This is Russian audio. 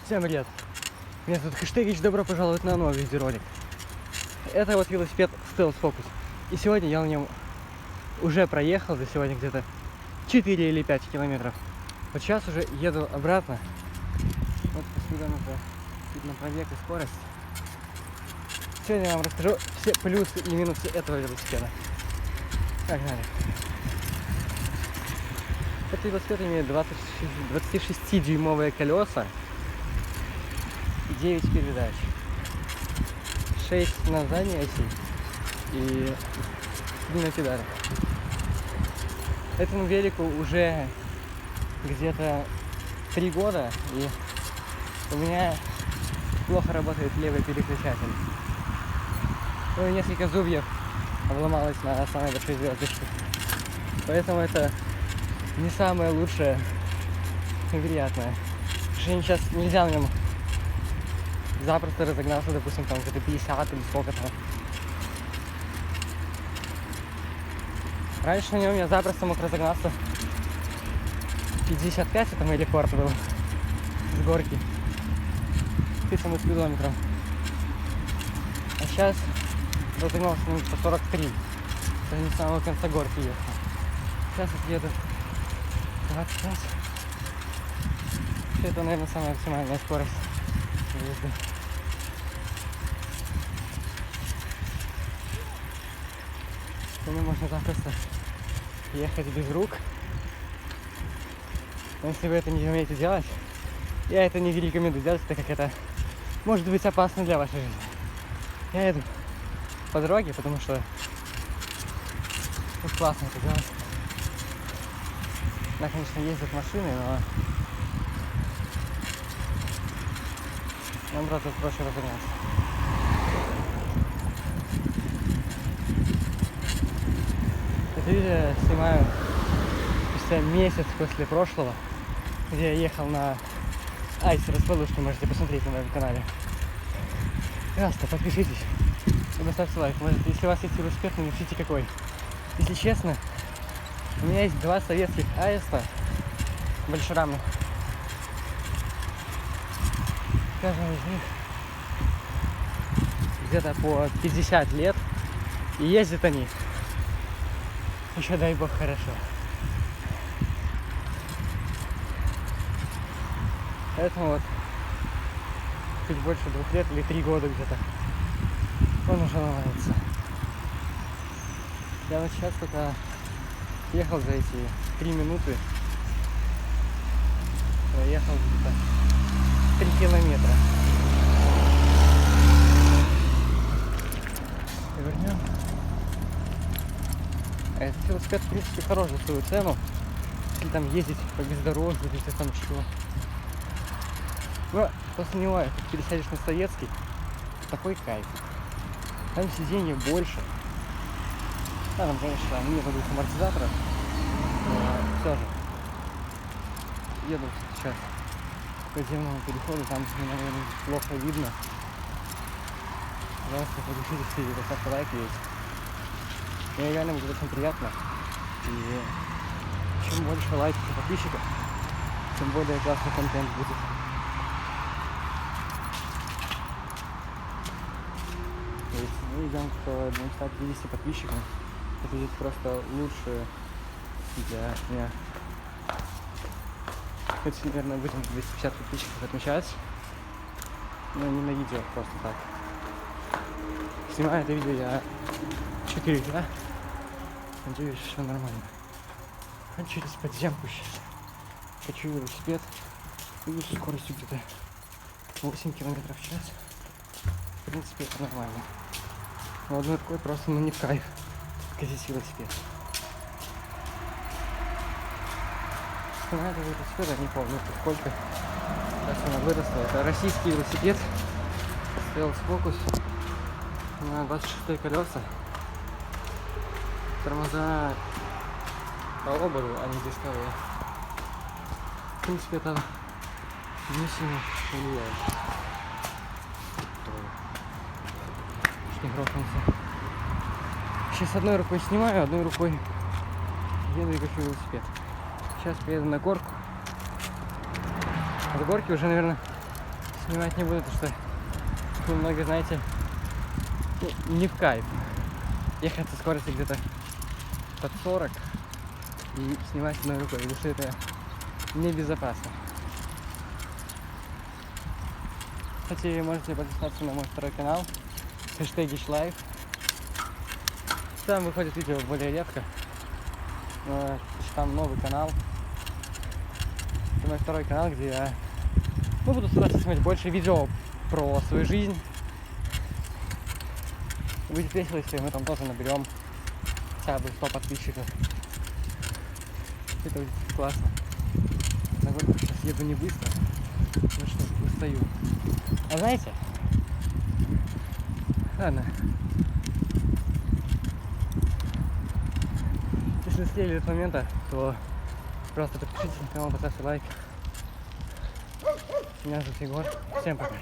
Всем привет! Меня зовут Хэштегич, добро пожаловать на новый видеоролик. Это вот велосипед Stealth Focus. И сегодня я на нем уже проехал за сегодня где-то 4 или 5 километров. Вот сейчас уже еду обратно. Вот по следам это видно пробег и скорость. Сегодня я вам расскажу все плюсы и минусы этого велосипеда. Погнали! Этот велосипед имеет 26-дюймовые колеса, 9 передач, 6 на задней оси и 3 на педалях. Этому велику уже где-то 3 года, и у меня плохо работает левый переключатель. Ну и несколько зубьев обломалось на самой большой звездочке. Поэтому это не самое лучшее и приятное. Сейчас нельзя на нем запросто разогнаться, допустим, там где-то 50 или сколько-то. Раньше на нем я запросто мог разогнаться 55, это мой рекорд был с горки, 500 километров. А сейчас разогнался на нем по 43, это не с самого конца горки ехал. Сейчас вот еду 25. Это, наверное, самая максимальная скорость езды. По нему можно запросто ехать без рук. Но если вы это не умеете делать, я это не рекомендую делать, так как это может быть опасно для вашей жизни. Я иду по дороге, потому что тут классно это делать. Да, конечно, ездят машины, но наоборот, тут проще разогнаться. Это видео я снимаю спустя месяц после прошлого, где я ехал на Айсе раскладушке, можете посмотреть на моем канале. Пожалуйста, подпишитесь и поставьте лайк. Может, если у вас есть велосипед, напишите какой. Если честно, у меня есть 2 советских Аиста большерамных. Каждый из них где-то по 50 лет. И ездят они еще, дай бог, хорошо. Поэтому вот чуть больше 2 лет или 3 года где-то он уже ломается. Я вот сейчас только ехал за эти 3 минуты. Я ехал где-то 3 километра. И вернем. А этот велосипед, в принципе, хорош за свою цену. Если там ездить по бездорожью, если там чего. Но после него, как пересядешь на советский, такой кайф. Там сиденье больше. Да, там, конечно, нету 2 амортизаторов. Но все же. Еду сейчас по подземному переходу, там меня, наверное, плохо видно. Пожалуйста, подпишитесь и поставьте лайк есть. Мне реально будет очень приятно. И чем больше лайков и подписчиков, тем более классный контент будет. То есть мы идем к 250 подписчикам. Это будет просто лучше для меня. Хоть, наверное, будем 250 подписчиков отмечать. Но не на видео, просто так. Снимаю это видео я 4 дня. Надеюсь, все нормально. Через подземку сейчас. Хочу велосипед. Иду со скоростью где-то 8 километров в час. В принципе, это нормально. Но одной рукой просто не в кайф катить велосипед. Цена этого велосипеда, не помню сколько. Сейчас она выросла. Это российский велосипед. Stealth Focus на 26 колеса. Тормоза по ободу, а не дисковые. В принципе, это не сильно влияет. Чуть не грохнулся. Сейчас одной рукой снимаю, одной рукой еду и качу велосипед. Сейчас поеду на горку. От горки уже, наверное, снимать не буду, потому что немного, знаете, не в кайф. Ехать со скоростью где-то под 40 и снимать одной рукой, потому что это небезопасно. Кстати, можете подписаться на мой второй канал, #Life. Там выходит видео более редко, но там новый канал. Это мой второй канал, где я буду стараться снимать больше видео про свою жизнь. Будет весело, если мы там тоже наберем хотя бы 100 подписчиков. Это будет классно. На горку сейчас еду не быстро, потому что устаю. А знаете? Ладно. Если слили этот момента, то просто подпишитесь на канал, поставьте лайк. Меня зовут Егор. Всем пока.